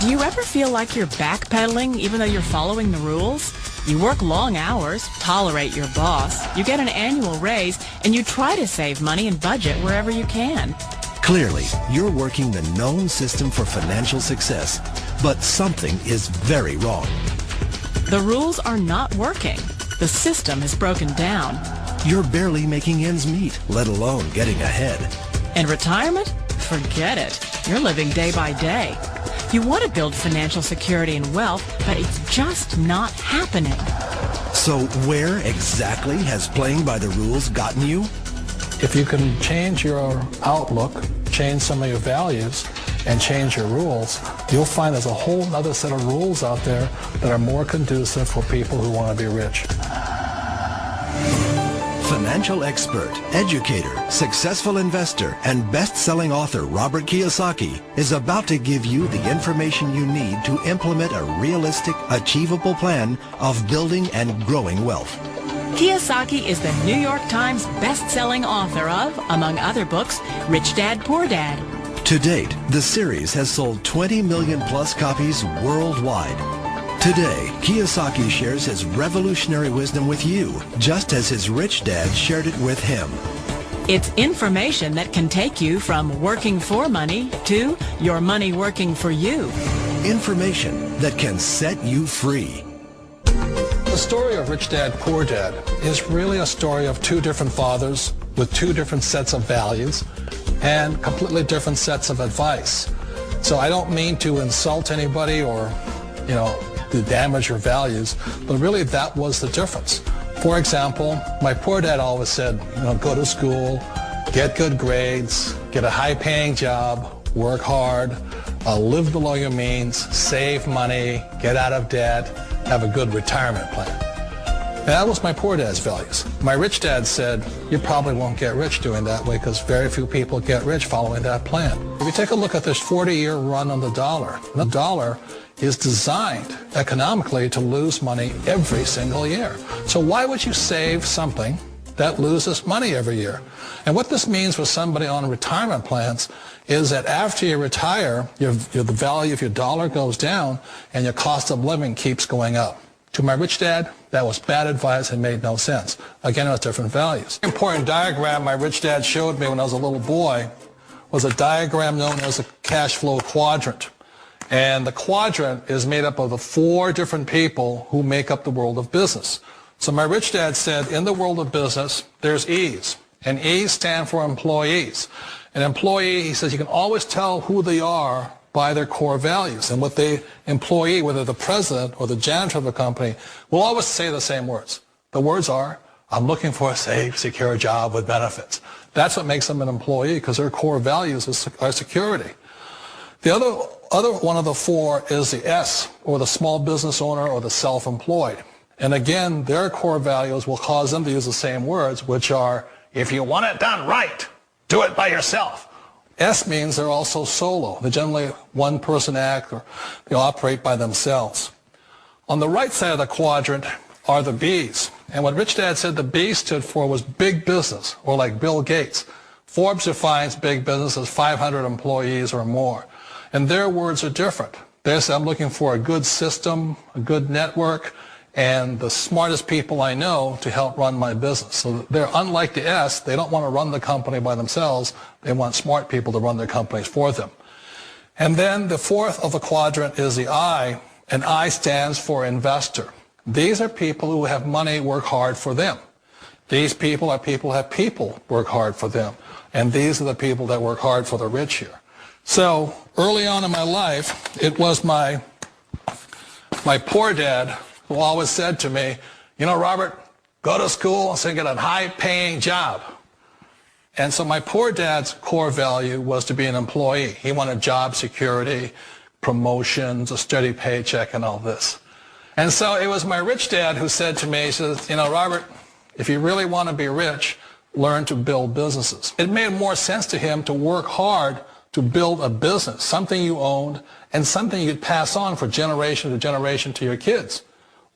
Do you ever feel like you're backpedaling even though you're following the rules? You work long hours, tolerate your boss, you get an annual raise, and you try to save money and budget wherever you can. Clearly, you're working the known system for financial success, but something is very wrong. The rules are not working. The system has broken down. You're barely making ends meet, let alone getting ahead. And retirement? Forget it. You're living day by day. You want to build financial security and wealth, but it's just not happening. So where exactly has playing by the rules gotten you? If you can change your outlook, change some of your values, and change your rules, you'll find there's a whole other set of rules out there that are more conducive for people who want to be rich. Financial expert, educator, successful investor, and best-selling author Robert Kiyosaki is about to give you the information you need to implement a realistic, achievable plan of building and growing wealth. Kiyosaki is the New York Times best-selling author of, among other books, Rich Dad, Poor Dad. To date, the series has sold 20 million plus copies worldwide. Today, Kiyosaki shares his revolutionary wisdom with you, just as his rich dad shared it with him. It's information that can take you from working for money to your money working for you. Information that can set you free. The story of Rich Dad, Poor Dad is really a story of two different fathers with two different sets of values and completely different sets of advice. So I don't mean to insult anybody or, to damage your values, but really that was the difference. For example, my poor dad always said, go to school, get good grades, get a high-paying job, work hard, live below your means, save money, get out of debt, have a good retirement plan. And that was my poor dad's values. My rich dad said, you probably won't get rich doing that way because very few people get rich following that plan. If you take a look at this 40-year run on the dollar is designed economically to lose money every single year. So why would you save something that loses money every year? And what this means for somebody on retirement plans is that after you retire, the value of your dollar goes down and your cost of living keeps going up. To my rich dad, that was bad advice and made no sense. Again, it was different values. An important diagram my rich dad showed me when I was a little boy was a diagram known as a cash flow quadrant. And the quadrant is made up of the four different people who make up the world of business. So my rich dad said, in the world of business, there's E's. And E's stand for employees. An employee, he says, you can always tell who they are by their core values. And what the employee, whether the president or the janitor of the company, will always say the same words. The words are, I'm looking for a safe, secure job with benefits. That's what makes them an employee, because their core values are security. The other one of the four is the S, or the small business owner or the self-employed. And again, their core values will cause them to use the same words, which are, if you want it done right, do it by yourself. S means they're also solo. They're generally one-person act, or they operate by themselves. On the right side of the quadrant are the B's. And what Rich Dad said the B stood for was big business, or like Bill Gates. Forbes defines big business as 500 employees or more. And their words are different. They say, I'm looking for a good system, a good network, and the smartest people I know to help run my business. So they're unlike the S. They don't want to run the company by themselves. They want smart people to run their companies for them. And then the fourth of the quadrant is the I, and I stands for investor. These are people who have money work hard for them. These people are people who have people work hard for them. And these are the people that work hard for the rich here. So early on in my life, it was my poor dad who always said to me, Robert, go to school and get a high-paying job. And so my poor dad's core value was to be an employee. He wanted job security, promotions, a steady paycheck, and all this. And so it was my rich dad who said to me, he says, Robert, if you really want to be rich, learn to build businesses. It made more sense to him to work hard to build a business, something you owned and something you could pass on for generation to generation to your kids.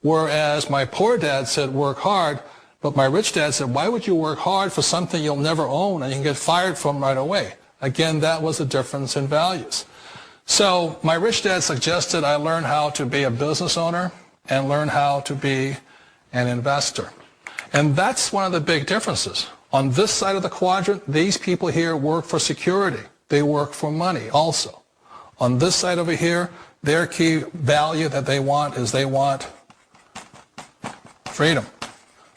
Whereas my poor dad said work hard, but my rich dad said, why would you work hard for something you'll never own and you can get fired from right away? Again, that was a difference in values. So my rich dad suggested I learn how to be a business owner and learn how to be an investor. And that's one of the big differences. On this side of the quadrant, these people here work for security. They work for money also. On this side over here, their key value that they want is they want freedom.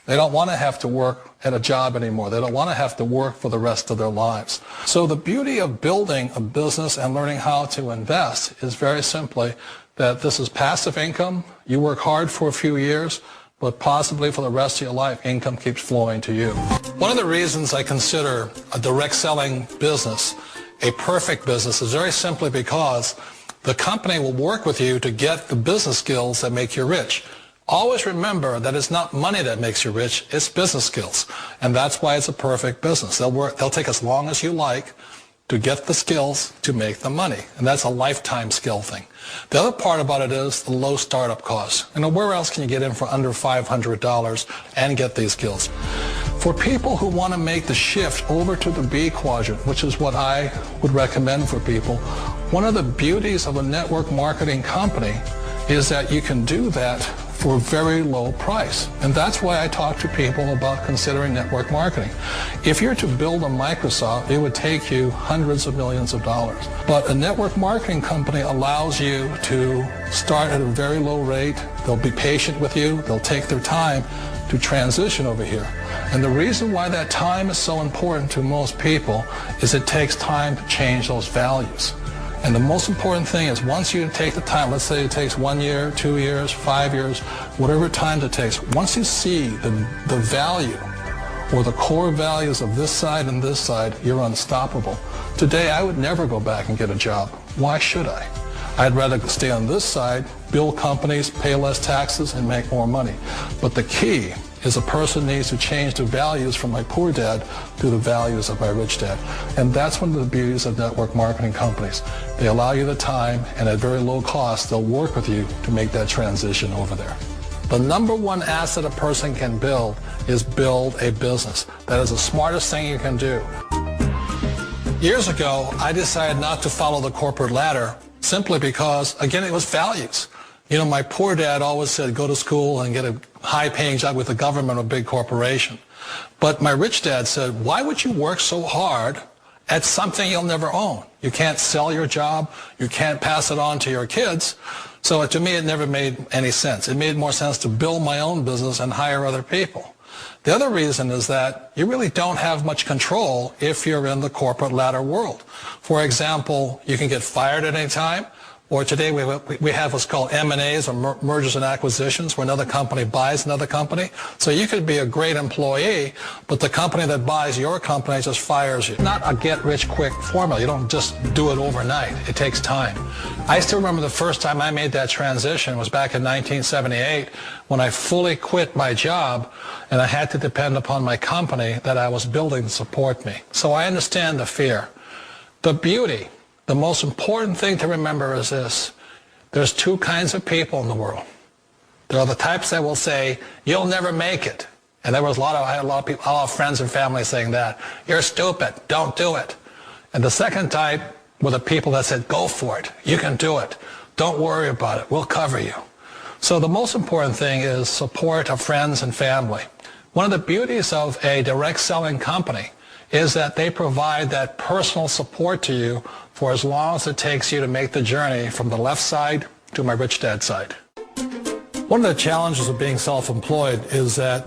They don't want to have to work at a job anymore. They don't want to have to work for the rest of their lives. So the beauty of building a business and learning how to invest is very simply that this is passive income. You work hard for a few years, but possibly for the rest of your life, income keeps flowing to you. One of the reasons I consider a direct selling business a perfect business is very simply because the company will work with you to get the business skills that make you rich. Always remember that it's not money that makes you rich, it's business skills. And that's why it's a perfect business. They'll take as long as you like to get the skills to make the money. And that's a lifetime skill thing. The other part about it is the low startup costs. Where else can you get in for under $500 and get these skills? For people who want to make the shift over to the B quadrant, which is what I would recommend for people, one of the beauties of a network marketing company is that you can do that for a very low price. And that's why I talk to people about considering network marketing. If you're to build a Microsoft, it would take you hundreds of millions of dollars. But a network marketing company allows you to start at a very low rate. They'll be patient with you. They'll take their time to transition over here. And the reason why that time is so important to most people is it takes time to change those values. And the most important thing is once you take the time, let's say it takes 1 year, 2 years, 5 years, whatever time it takes, once you see the value or the core values of this side and this side, you're unstoppable. Today, I would never go back and get a job. Why should I? I'd rather stay on this side, build companies, pay less taxes, and make more money. But the key is a person needs to change the values from my poor dad to the values of my rich dad. And that's one of the beauties of network marketing companies. They allow you the time, and at very low cost, they'll work with you to make that transition over there. The number one asset a person can build is build a business. That is the smartest thing you can do. Years ago, I decided not to follow the corporate ladder simply because, again, it was values. My poor dad always said, go to school and get a high-paying job with the government or big corporation. But my rich dad said, why would you work so hard at something you'll never own? You can't sell your job. You can't pass it on to your kids. So to me, it never made any sense. It made more sense to build my own business and hire other people. The other reason is that you really don't have much control if you're in the corporate ladder world. For example, you can get fired at any time. Or today we have what's called M&As, or mergers and acquisitions, where another company buys another company. So you could be a great employee, but the company that buys your company just fires you. Not a get-rich-quick formula. You don't just do it overnight. It takes time. I still remember the first time I made that transition was back in 1978 when I fully quit my job and I had to depend upon my company that I was building to support me. So I understand the fear. The beauty. The most important thing to remember is this. There's two kinds of people in the world. There are the types that will say, you'll never make it. And I had a lot of people, a lot of friends and family saying that. You're stupid. Don't do it. And the second type were the people that said, go for it. You can do it. Don't worry about it. We'll cover you. So the most important thing is support of friends and family. One of the beauties of a direct selling company is that they provide that personal support to you for as long as it takes you to make the journey from the left side to my rich dad side. One of the challenges of being self-employed is that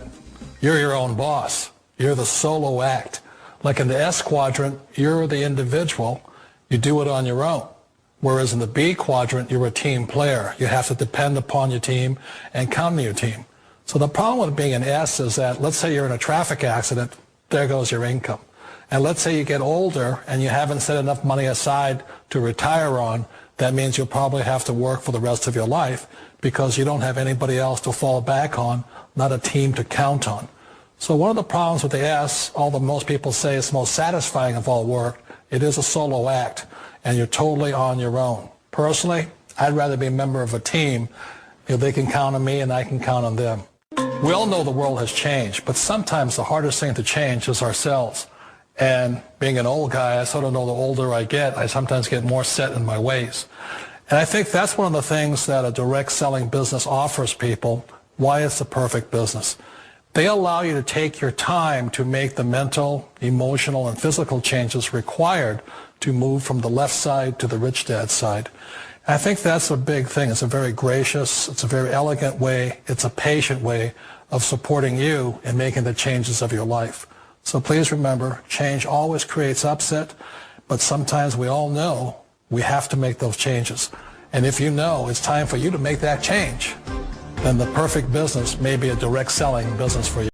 you're your own boss. You're the solo act. Like in the S quadrant, you're the individual. You do it on your own. Whereas in the B quadrant, you're a team player. You have to depend upon your team and count on your team. So the problem with being an S is that, let's say you're in a traffic accident, there goes your income. And let's say you get older and you haven't set enough money aside to retire on, that means you'll probably have to work for the rest of your life because you don't have anybody else to fall back on, not a team to count on. So one of the problems with the S, although most people say it's the most satisfying of all work, it is a solo act and you're totally on your own. Personally, I'd rather be a member of a team if they can count on me and I can count on them. We all know the world has changed, but sometimes the hardest thing to change is ourselves. And being an old guy, I sort of know the older I get, I sometimes get more set in my ways. And I think that's one of the things that a direct selling business offers people, why it's the perfect business. They allow you to take your time to make the mental, emotional, and physical changes required to move from the left side to the rich dad side. And I think that's a big thing. It's a very gracious, it's a very elegant way, it's a patient way of supporting you in making the changes of your life. So please remember, change always creates upset, but sometimes we all know we have to make those changes. And if you know it's time for you to make that change, then the perfect business may be a direct selling business for you.